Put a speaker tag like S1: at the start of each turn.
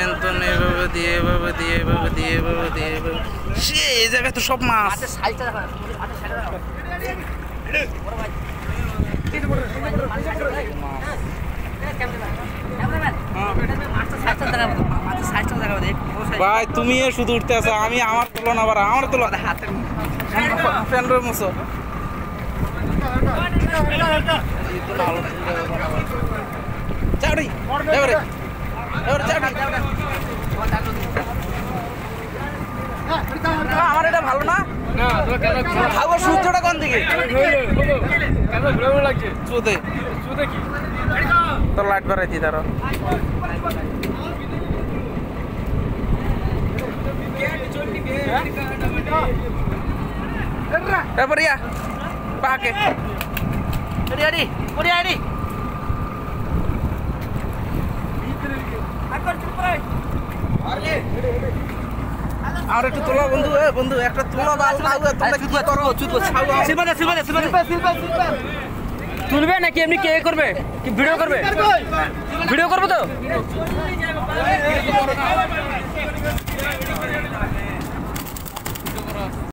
S1: এন্তন এভাবে দিয়ে সে এই জায়গায় তো সব মাছ। ভাই তুমি শুধু উঠতে আছো, আমি আমার তোলো না, আমার তোলো হাতের মতো। আমার এটা ভালো না, সূর্যটা কোন দিকে তোর লাইট বাড়াইছি তার Pria, pakai. Adi. আর একটু তোলা বন্ধু একটা তোলা বাল তোমরা কি করো? তুলবে নাকি এমনি কে করবে? কি ভিডিও করবে? ভিডিও করবো তো